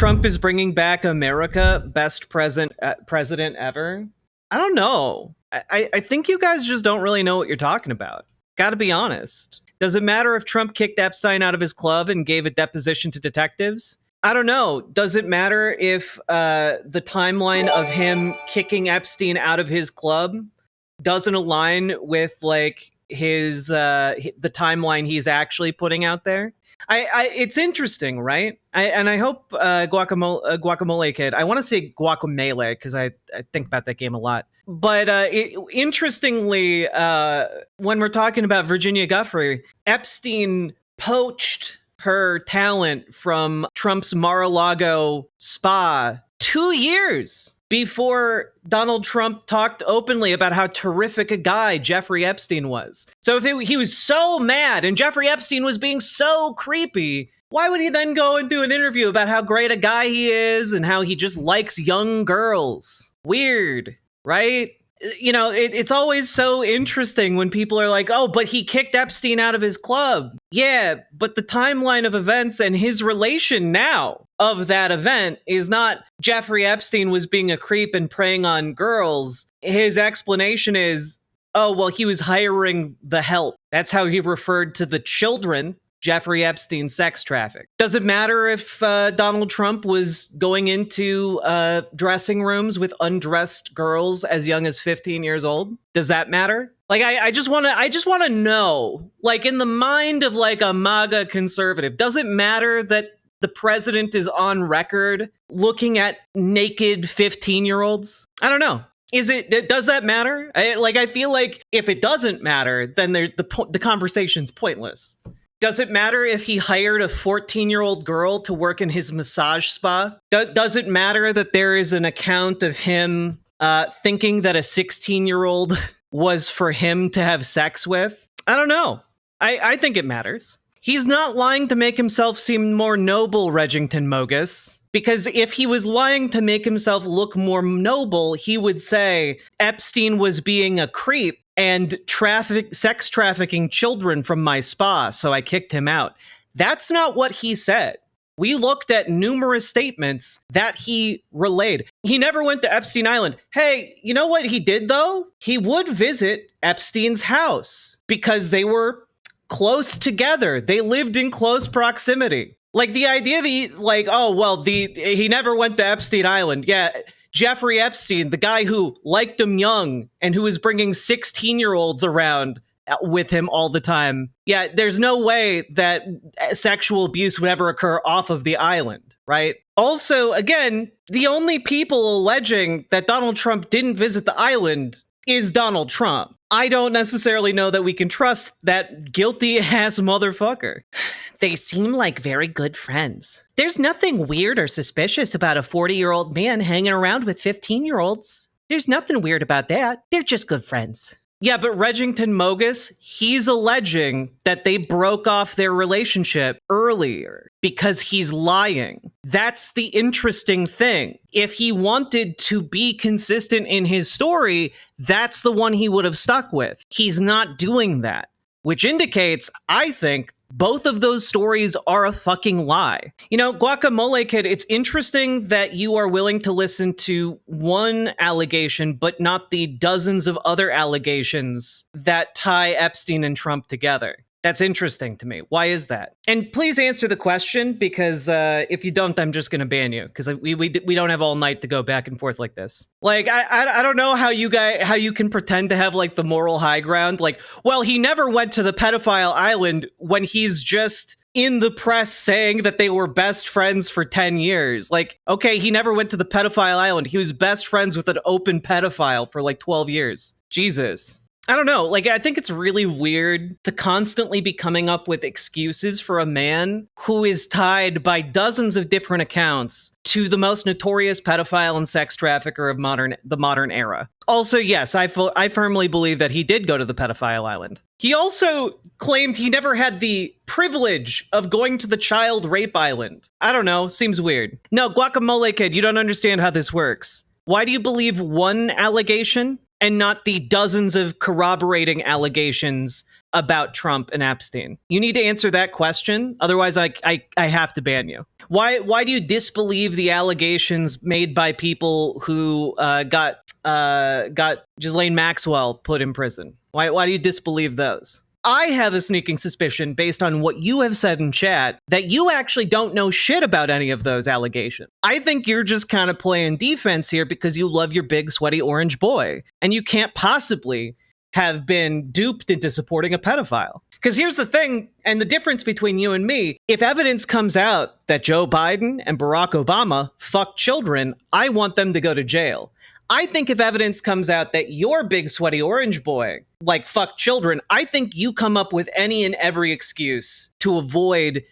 Trump is bringing back America, best president ever. I don't know. I think you guys just don't really know what you're talking about. Gotta be honest. Does it matter if Trump kicked Epstein out of his club and gave a deposition to detectives? I don't know. Does it matter if the timeline of him kicking Epstein out of his club doesn't align with like his the timeline he's actually putting out there? It's interesting, right? I hope Guacamole Kid. I want to say Guacamole because I think about that game a lot. But interestingly, when we're talking about Virginia Giuffre, Epstein poached her talent from Trump's Mar-a-Lago spa 2 years before Donald Trump talked openly about how terrific a guy Jeffrey Epstein was. So if he was so mad and Jeffrey Epstein was being so creepy, why would he then go and do an interview about how great a guy he is and how he just likes young girls? Weird, right? You know, it's always so interesting when people are like, oh, but he kicked Epstein out of his club. Yeah, but the timeline of events and his relation now of that event is not Jeffrey Epstein was being a creep and preying on girls. His explanation is, oh, well, he was hiring the help. That's how he referred to the children Jeffrey Epstein sex trafficked. Does it matter if Donald Trump was going into dressing rooms with undressed girls as young as 15 years old? Does that matter? Like, I just want to know, like, in the mind of like a MAGA conservative, does it matter that the president is on record looking at naked 15-year-olds? I don't know. Does that matter? I feel like if it doesn't matter, then the conversation's pointless. Does it matter if he hired a 14-year-old girl to work in his massage spa? Does it matter that there is an account of him thinking that a 16-year-old was for him to have sex with? I don't know. I think it matters. He's not lying to make himself seem more noble, Regington Mogus. Because if he was lying to make himself look more noble, he would say Epstein was being a creep and sex trafficking children from my spa, so I kicked him out. That's not what he said. We looked at numerous statements that he relayed. He never went to Epstein Island. Hey, you know what he did, though? He would visit Epstein's house because they were close together. They lived in close proximity. Like, the idea that he never went to Epstein Island. Yeah, Jeffrey Epstein, the guy who liked him young and who was bringing 16-year-olds around with him all the time. Yeah, there's no way that sexual abuse would ever occur off of the island, right? Also, again, the only people alleging that Donald Trump didn't visit the island is Donald Trump. I don't necessarily know that we can trust that guilty-ass motherfucker. They seem like very good friends. There's nothing weird or suspicious about a 40-year-old man hanging around with 15-year-olds. There's nothing weird about that. They're just good friends. Yeah, but Regington Mogus, he's alleging that they broke off their relationship earlier because he's lying. That's the interesting thing. If he wanted to be consistent in his story, that's the one he would have stuck with. He's not doing that, which indicates, I think, both of those stories are a fucking lie. You know, Guacamole Kid, it's interesting that you are willing to listen to one allegation, but not the dozens of other allegations that tie Epstein and Trump together. That's interesting to me. Why is that? And please answer the question, because if you don't, I'm just going to ban you, because we don't have all night to go back and forth like this. Like, I don't know how you can pretend to have like the moral high ground. Like, well, he never went to the pedophile island when he's just in the press saying that they were best friends for 10 years. Like, okay, he never went to the pedophile island. He was best friends with an open pedophile for like 12 years. Jesus. I don't know, like, I think it's really weird to constantly be coming up with excuses for a man who is tied by dozens of different accounts to the most notorious pedophile and sex trafficker of the modern era. Also, yes, I firmly believe that he did go to the pedophile island. He also claimed he never had the privilege of going to the child rape island. I don't know, seems weird. No, Guacamole Kid, you don't understand how this works. Why do you believe one allegation and not the dozens of corroborating allegations about Trump and Epstein? You need to answer that question. Otherwise, I have to ban you. Why do you disbelieve the allegations made by people who got Ghislaine Maxwell put in prison? Why do you disbelieve those? I have a sneaking suspicion, based on what you have said in chat, that you actually don't know shit about any of those allegations. I think you're just kind of playing defense here because you love your big, sweaty orange boy, and you can't possibly have been duped into supporting a pedophile. Because here's the thing, and the difference between you and me, if evidence comes out that Joe Biden and Barack Obama fucked children, I want them to go to jail. I think if evidence comes out that your big sweaty orange boy like fucked children, I think you come up with any and every excuse to avoid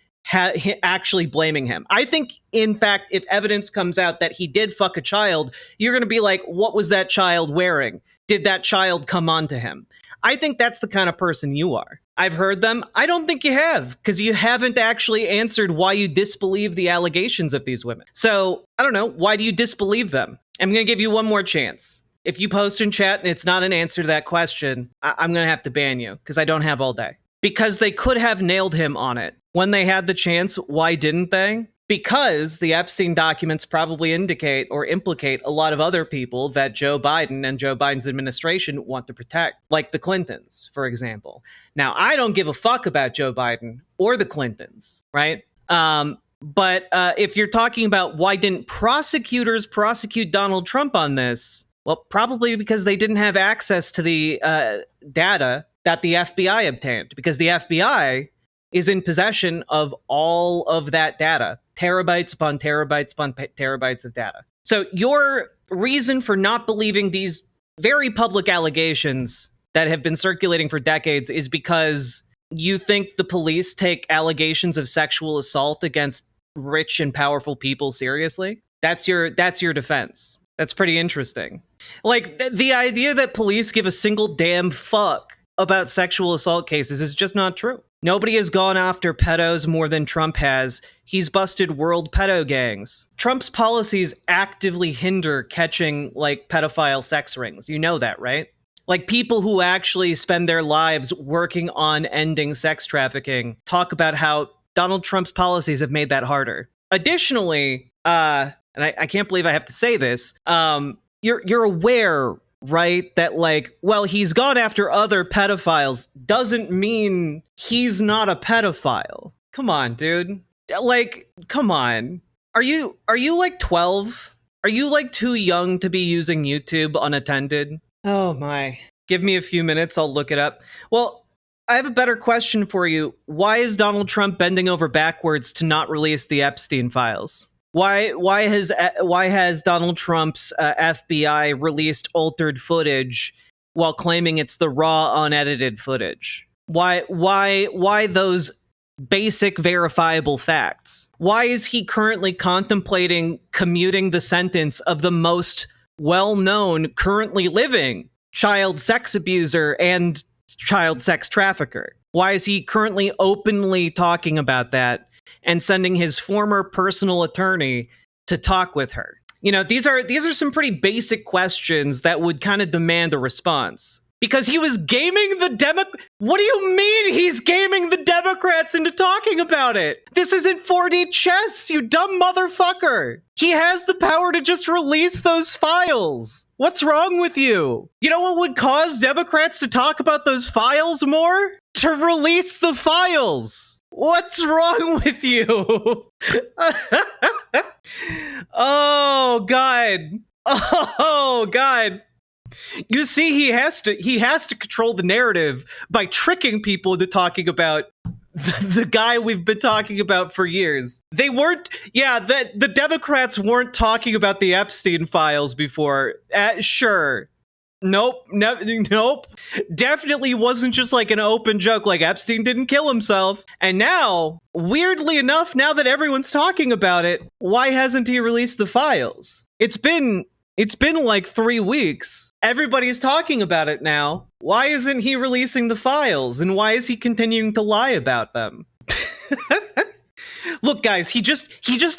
actually blaming him. I think, in fact, if evidence comes out that he did fuck a child, you're going to be like, what was that child wearing? Did that child come on to him? I think that's the kind of person you are. I've heard them. I don't think you have, because you haven't actually answered why you disbelieve the allegations of these women. So, I don't know. Why do you disbelieve them? I'm going to give you one more chance. If you post in chat and it's not an answer to that question, I'm going to have to ban you, because I don't have all day. Because they could have nailed him on it. When they had the chance, why didn't they? Because the Epstein documents probably indicate or implicate a lot of other people that Joe Biden and Joe Biden's administration want to protect, like the Clintons, for example. Now, I don't give a fuck about Joe Biden or the Clintons, right? But if you're talking about why didn't prosecutors prosecute Donald Trump on this, well, probably because they didn't have access to the data that the FBI obtained, because the FBI is in possession of all of that data, terabytes upon terabytes upon terabytes of data. So your reason for not believing these very public allegations that have been circulating for decades is because you think the police take allegations of sexual assault against rich and powerful people seriously? That's your defense. That's pretty interesting. Like, the idea that police give a single damn fuck about sexual assault cases is just not true. Nobody has gone after pedos more than Trump has. He's busted world pedo gangs. Trump's policies actively hinder catching, like, pedophile sex rings. You know that, right? Like, people who actually spend their lives working on ending sex trafficking talk about how Donald Trump's policies have made that harder. Additionally, and I can't believe I have to say this, you're aware, right, that, like, well, he's gone after other pedophiles doesn't mean he's not a pedophile. Come on, dude. Like, come on. Are you like 12? Are you like too young to be using YouTube unattended? Oh my. Give me a few minutes, I'll look it up. Well, I have a better question for you. Why is Donald Trump bending over backwards to not release the Epstein files? Why has Donald Trump's FBI released altered footage while claiming it's the raw, unedited footage? Why those basic verifiable facts? Why is he currently contemplating commuting the sentence of the most well-known currently living child sex abuser and child sex trafficker? Why is he currently openly talking about that and sending his former personal attorney to talk with her? You know, these are some pretty basic questions that would kind of demand a response. Because he was gaming the What do you mean he's gaming the Democrats into talking about it? This isn't 4D chess, you dumb motherfucker. He has the power to just release those files. What's wrong with you? You know what would cause Democrats to talk about those files more? To release the files. What's wrong with you? Oh, God. Oh, God. You see, he has to control the narrative by tricking people into talking about the guy we've been talking about for years. They weren't, the Democrats weren't talking about the Epstein files before. Sure. Nope. Definitely wasn't just like an open joke, like Epstein didn't kill himself. And now, weirdly enough, now that everyone's talking about it, why hasn't he released the files? It's been like 3 weeks. Everybody's talking about it now. Why isn't he releasing the files? And why is he continuing to lie about them? Look, guys, he just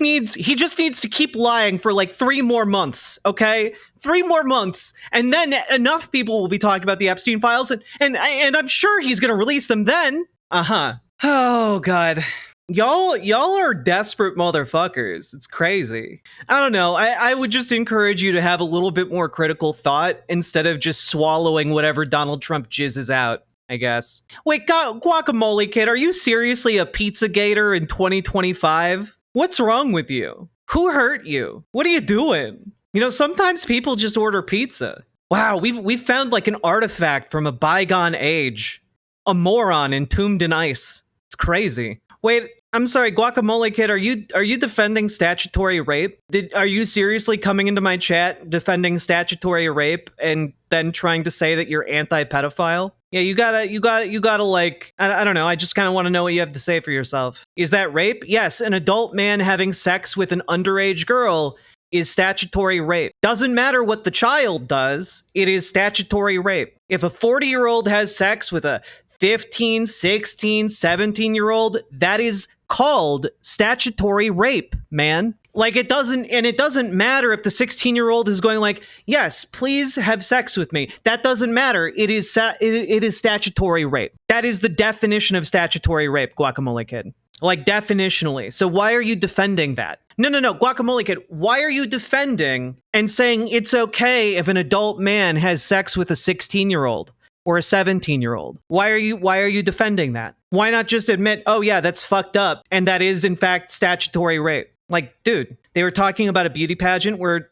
needs to keep lying for like 3 more months, okay? 3 more months, and then enough people will be talking about the Epstein files, and I'm sure he's gonna release them then. Uh-huh. Oh god. Y'all are desperate motherfuckers. It's crazy. I don't know. I would just encourage you to have a little bit more critical thought instead of just swallowing whatever Donald Trump jizzes out, I guess. Wait, Guacamole Kid, are you seriously a pizza gator in 2025? What's wrong with you? Who hurt you? What are you doing? You know, sometimes people just order pizza. Wow, we've found like an artifact from a bygone age. A moron entombed in ice. It's crazy. Wait, I'm sorry, Guacamole Kid, are you defending statutory rape? Are you seriously coming into my chat defending statutory rape and then trying to say that you're anti-pedophile? Yeah, you gotta like, I don't know, I just kind of want to know what you have to say for yourself. Is that rape? Yes, an adult man having sex with an underage girl is statutory rape. Doesn't matter what the child does, it is statutory rape. If a 40-year-old has sex with a 15, 16, 17-year-old, that is called statutory rape, man. Like it doesn't matter if the 16-year-old is going like, yes, please have sex with me. That doesn't matter. It is statutory rape. That is the definition of statutory rape, Guacamole Kid. Like definitionally. So why are you defending that? No, Guacamole Kid, why are you defending and saying it's okay if an adult man has sex with a 16-year-old? Or a 17-year-old. Why are you defending that? Why not just admit, oh yeah, that's fucked up, and that is in fact statutory rape? Like, dude, they were talking about a beauty pageant where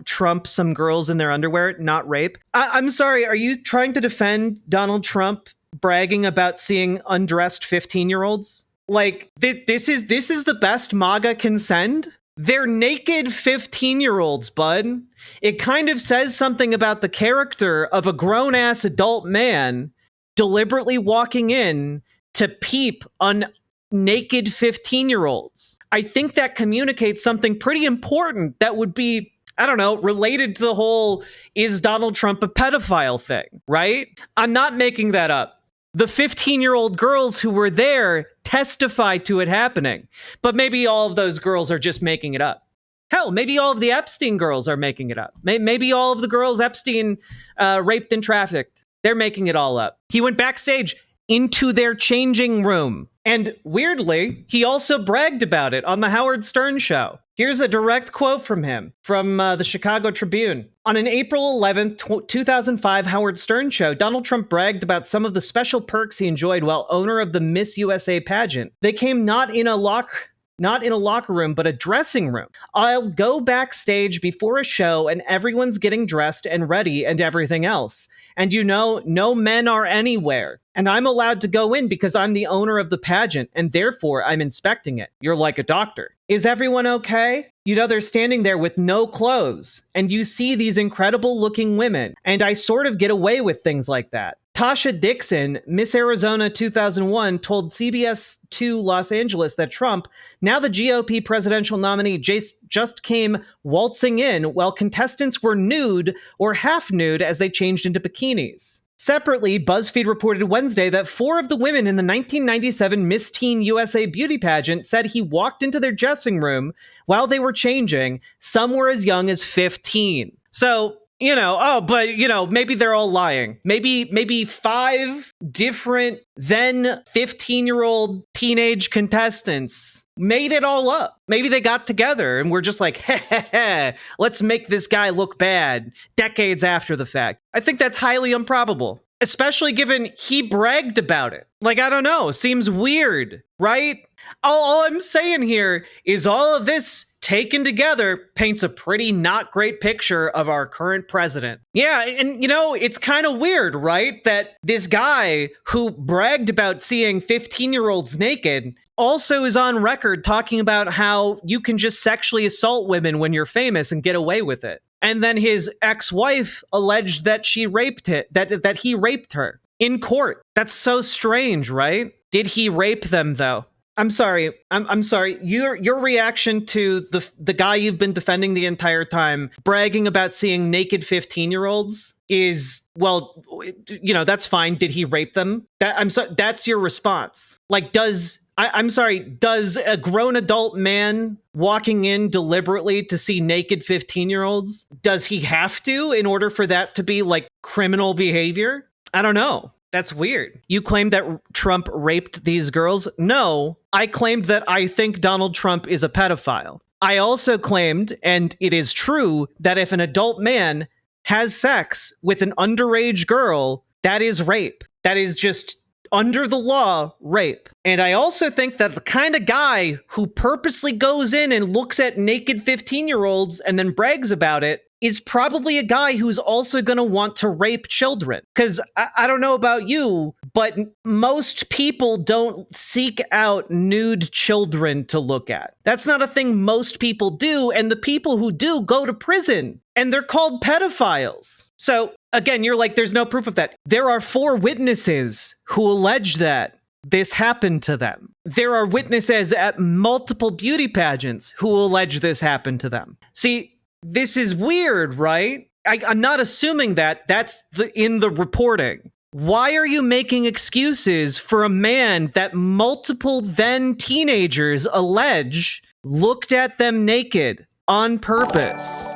Trump some girls in their underwear, not rape. I'm sorry, are you trying to defend Donald Trump bragging about seeing undressed 15-year-olds? Like, this is the best MAGA can send? They're naked 15-year-olds, bud. It kind of says something about the character of a grown-ass adult man deliberately walking in to peep on naked 15-year-olds. I think that communicates something pretty important that would be, I don't know, related to the whole is Donald Trump a pedophile thing, right? I'm not making that up. The 15-year-old girls who were there testify to it happening. But maybe all of those girls are just making it up. Hell, maybe all of the Epstein girls are making it up. Maybe all of the girls Epstein raped and trafficked, they're making it all up. He went backstage into their changing room. And weirdly, he also bragged about it on the Howard Stern show. Here's a direct quote from him, from the Chicago Tribune. On an April 11th, 2005 Howard Stern show, Donald Trump bragged about some of the special perks he enjoyed while owner of the Miss USA pageant. They came not in a locker room, but a dressing room. I'll go backstage before a show and everyone's getting dressed and ready and everything else. And you know, no men are anywhere. And I'm allowed to go in because I'm the owner of the pageant and therefore I'm inspecting it. You're like a doctor. Is everyone okay? You know, they're standing there with no clothes and you see these incredible looking women. And I sort of get away with things like that. Tasha Dixon, Miss Arizona 2001, told CBS 2 Los Angeles that Trump, now the GOP presidential nominee, just came waltzing in while contestants were nude or half nude as they changed into bikinis. Separately, BuzzFeed reported Wednesday that 4 of the women in the 1997 Miss Teen USA beauty pageant said he walked into their dressing room while they were changing. Some were as young as 15. So, you know, maybe they're all lying. Maybe 5 different then 15-year-old teenage contestants made it all up. Maybe they got together and were just like, heh, let's make this guy look bad decades after the fact. I think that's highly improbable, especially given he bragged about it. Like, I don't know, seems weird, right? All I'm saying here is all of this taken together paints a pretty not great picture of our current president. Yeah, and you know, it's kind of weird, right? That this guy who bragged about seeing 15-year-olds naked also is on record talking about how you can just sexually assault women when you're famous and get away with it. And then his ex-wife alleged that she raped it, that he raped her in court. That's so strange, right? Did he rape them though? I'm sorry. I'm sorry. Your reaction to the guy you've been defending the entire time, bragging about seeing naked 15-year-olds is, well, you know, that's fine. Did he rape them? I'm sorry. That's your response. Like, does I'm sorry, does a grown adult man walking in deliberately to see naked 15-year-olds, does he have to in order for that to be like criminal behavior? I don't know. That's weird. You claimed that Trump raped these girls? No, I claimed that I think Donald Trump is a pedophile. I also claimed, and it is true, that if an adult man has sex with an underage girl, that is rape. That is just under the law, rape. And I also think that the kind of guy who purposely goes in and looks at naked 15-year-olds and then brags about it is probably a guy who's also going to want to rape children. Because I don't know about you, but most people don't seek out nude children to look at. That's not a thing most people do, and the people who do go to prison, and they're called pedophiles. So, again, you're like, there's no proof of that. There are 4 witnesses who allege that this happened to them. There are witnesses at multiple beauty pageants who allege this happened to them. See, this is weird, right? I'm not assuming that that's in the reporting. Why are you making excuses for a man that multiple then teenagers allege looked at them naked on purpose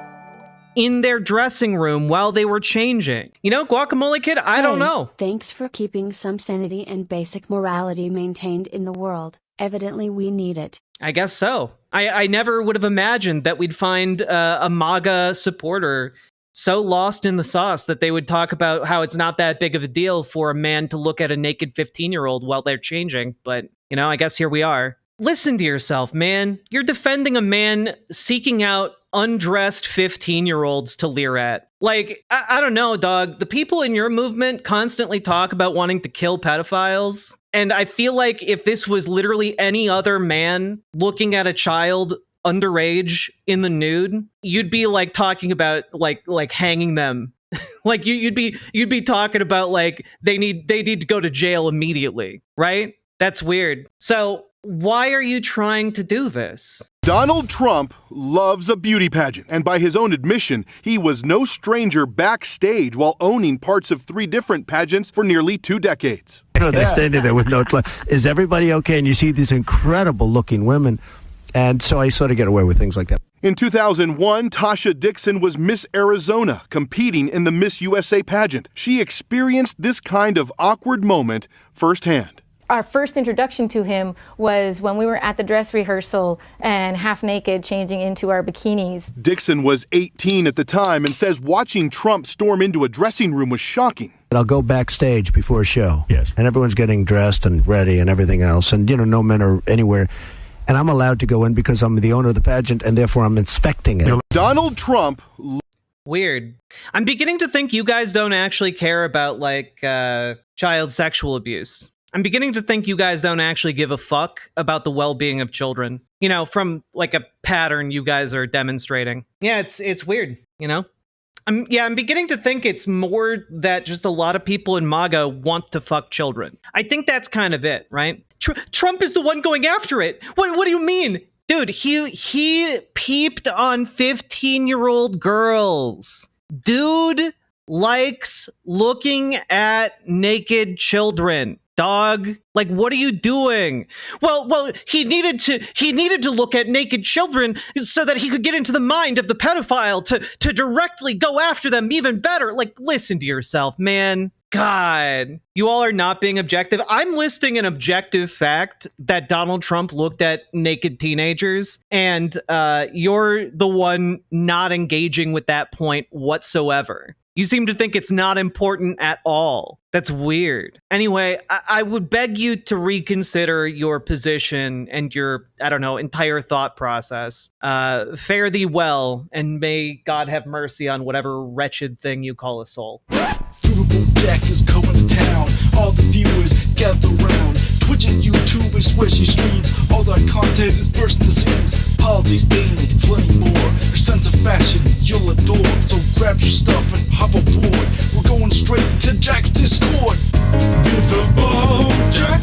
in their dressing room while they were changing? You know, Guacamole Kid, I don't know. Thanks for keeping some sanity and basic morality maintained in the world. Evidently we need it. I guess so. I never would have imagined that we'd find a MAGA supporter so lost in the sauce that they would talk about how it's not that big of a deal for a man to look at a naked 15-year-old while they're changing. But, you know, I guess here we are. Listen to yourself, man. You're defending a man seeking out undressed 15-year-olds to leer at. Like, I don't know, dog. The people in your movement constantly talk about wanting to kill pedophiles. And I feel like if this was literally any other man looking at a child underage in the nude, you'd be like talking about like hanging them. Like you'd be talking about like they need to go to jail immediately, right? That's weird. So why are you trying to do this? Donald Trump loves a beauty pageant, and by his own admission, he was no stranger backstage while owning parts of 3 different pageants for nearly 2 decades. You know, they're standing there with no clue. Is everybody okay? And you see these incredible looking women. And so I sort of get away with things like that. In 2001, Tasha Dixon was Miss Arizona, competing in the Miss USA pageant. She experienced this kind of awkward moment firsthand. Our first introduction to him was when we were at the dress rehearsal and half naked changing into our bikinis. Dixon was 18 at the time and says watching Trump storm into a dressing room was shocking. I'll go backstage before a show. Yes. And everyone's getting dressed and ready and everything else. And, you know, no men are anywhere. And I'm allowed to go in because I'm the owner of the pageant and therefore I'm inspecting it. Donald Trump. Weird. I'm beginning to think you guys don't actually care about like child sexual abuse. I'm beginning to think you guys don't actually give a fuck about the well-being of children. You know, from like a pattern you guys are demonstrating. Yeah, it's weird, you know? I'm beginning to think it's more that just a lot of people in MAGA want to fuck children. I think that's kind of it, right? Trump is the one going after it. What do you mean? Dude, he peeped on 15-year-old girls. Dude likes looking at naked children. Dog, like, what are you doing? Well, he needed to look at naked children so that he could get into the mind of the pedophile to directly go after them even better. Like, listen to yourself, man. God, you all are not being objective. I'm listing an objective fact that Donald Trump looked at naked teenagers, and you're the one not engaging with that point whatsoever. You seem to think it's not important at all. That's weird. Anyway, I would beg you to reconsider your position and your, I don't know, entire thought process. Fare thee well, and may God have mercy on whatever wretched thing you call a soul. Riverboat deck is going to town. All the viewers gather round. Twitch and YouTube is where she streams. All that content is bursting the scenes. Politics, dating, plenty more. Her sense of fashion you'll adore. So grab your stuff and hop aboard. We're going straight to Jack's Discord. Riverboat Jack.